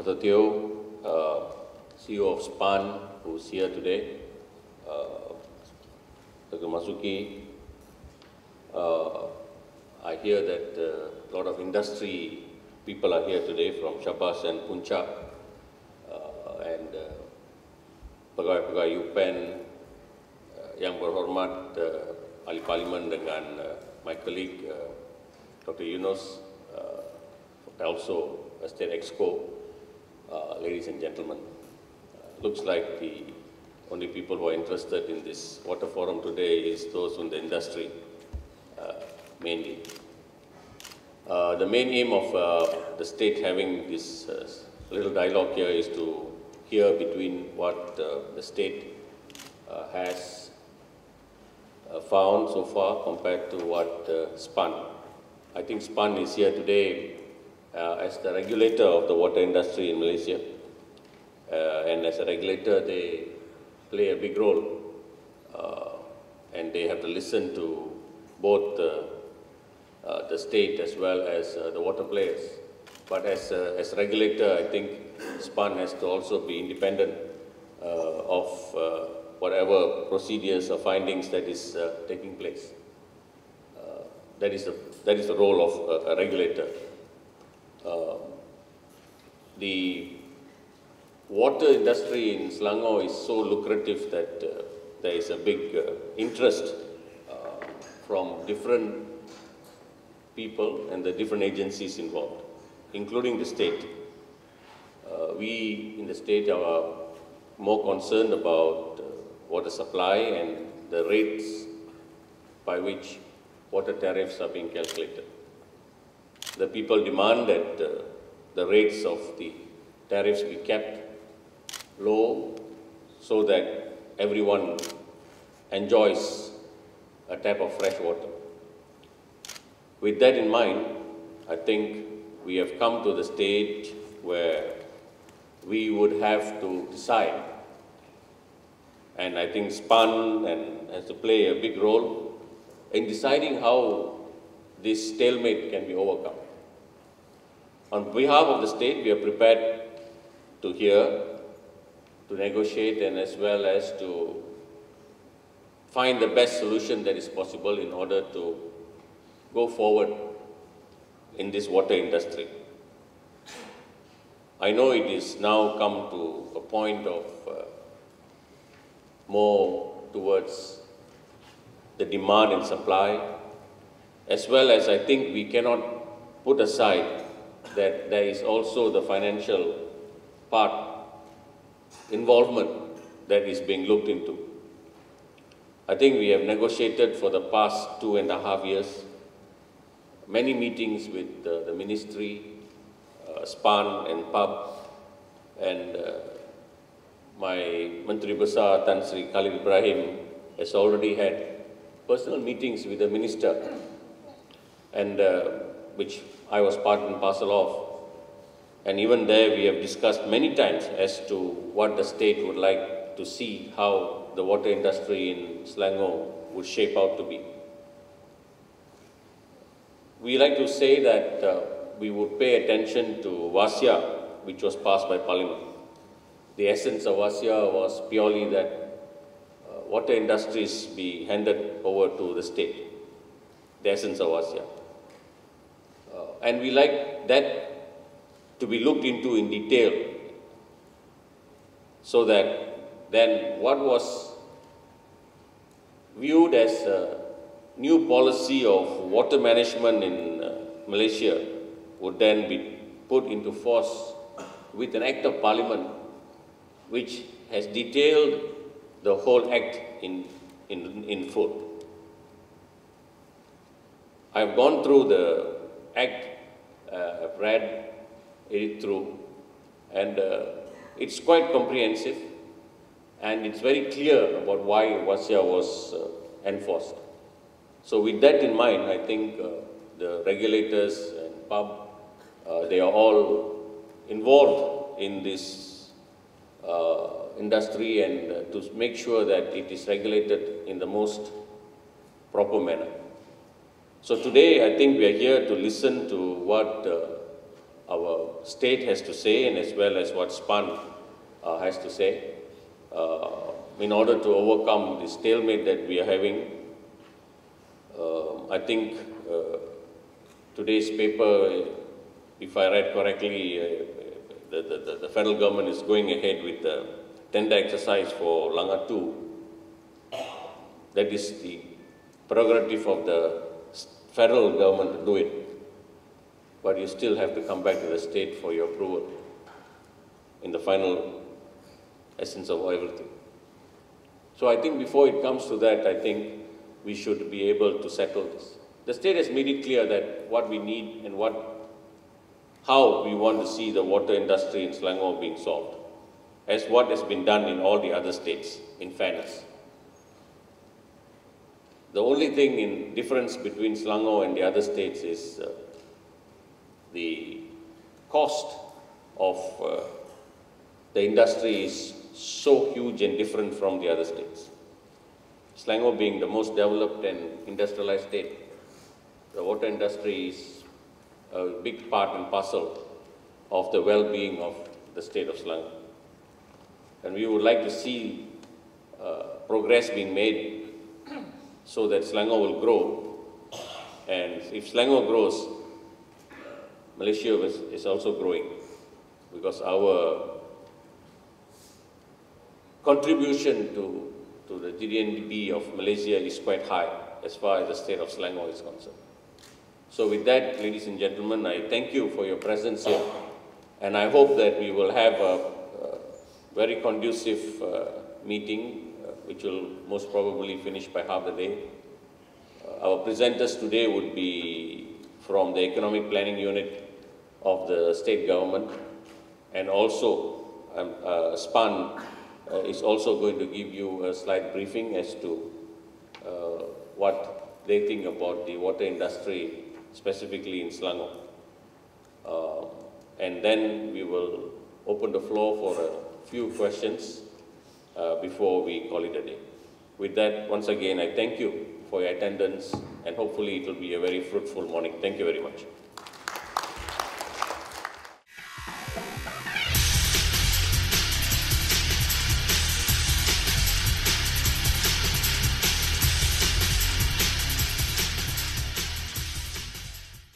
Dr. Teo, CEO of SPAN, who's here today, Dr. Masuki. I hear that a lot of industry people are here today from Shabas and Puncak, and pegawai-pegawai UPEN, yang berhormat ahli parlimen dengan my colleague Dr. Yunus, also State Exco, ladies and gentlemen. Looks like the only people who are interested in this water forum today is those in the industry, mainly. The main aim of the state having this little dialogue here is to hear between what the state has found so far compared to what SPAN. I think SPAN is here today as the regulator of the water industry in Malaysia. And as a regulator, they play a big role. And they have to listen to both the state as well as the water players. But as regulator, I think SPAN has to also be independent of whatever procedures or findings that is taking place. That is the role of a regulator. The water industry in Selangor is so lucrative that there is a big interest from different people and the different agencies involved, including the state. We in the state are more concerned about water supply and the rates by which water tariffs are being calculated. The people demand that the rates of the tariffs be kept low so that everyone enjoys a tap of fresh water. With that in mind, I think we have come to the stage where we would have to decide, and I think SPAN has to play a big role in deciding how this stalemate can be overcome. On behalf of the state, we are prepared to hear, to negotiate, and as well as to find the best solution that is possible in order to go forward in this water industry. I know it is now come to a point of more towards the demand and supply, as well as I think we cannot put aside that there is also the financial part involvement that is being looked into. I think we have negotiated for the past 2.5 years, many meetings with the ministry, SPAN and PUB, and my Menteri Besar Tan Sri Khalid Ibrahim has already had personal meetings with the minister, and which I was part and parcel of. And even there we have discussed many times as to what the state would like to see, how the water industry in Selangor would shape out to be. We like to say that we would pay attention to Wasya, which was passed by Parliament. The essence of Wasya was purely that water industries be handed over to the state, the essence of Wasya. And we like that to be looked into in detail, so that then what was viewed as a new policy of water management in Malaysia would then be put into force with an act of parliament which has detailed the whole act in full. I've gone through the act, I've read it through, and it's quite comprehensive, and it's very clear about why Wasya was enforced. So with that in mind, I think the regulators and PUB, they are all involved in this industry, and to make sure that it is regulated in the most proper manner. So today, I think we are here to listen to what our state has to say and as well as what SPAN has to say in order to overcome the stalemate that we are having. I think today's paper, if I read correctly, the federal government is going ahead with the tender exercise for Langa 2. That is the prerogative of the federal government to do it. But you still have to come back to the state for your approval in the final essence of everything. So I think before it comes to that, I think we should be able to settle this. The state has made it clear that what we need and how we want to see the water industry in Selangor being solved, as what has been done in all the other states, in fairness. The only thing in difference between Selangor and the other states is the cost of the industry is so huge and different from the other states. Selangor being the most developed and industrialized state, the water industry is a big part and parcel of the well-being of the state of Selangor. And we would like to see progress being made so that Selangor will grow. And if Selangor grows, Malaysia is also growing, because our contribution to the GDP of Malaysia is quite high as far as the state of Selangor is concerned. So with that, ladies and gentlemen, I thank you for your presence here, and I hope that we will have a very conducive meeting, which will most probably finish by half the day. Our presenters today would be from the Economic Planning Unit of the state government, and also SPAN is also going to give you a slight briefing as to what they think about the water industry, specifically in Selangor. And then we will open the floor for a few questions before we call it a day. With that, once again, I thank you for your attendance, and hopefully it will be a very fruitful morning. Thank you very much.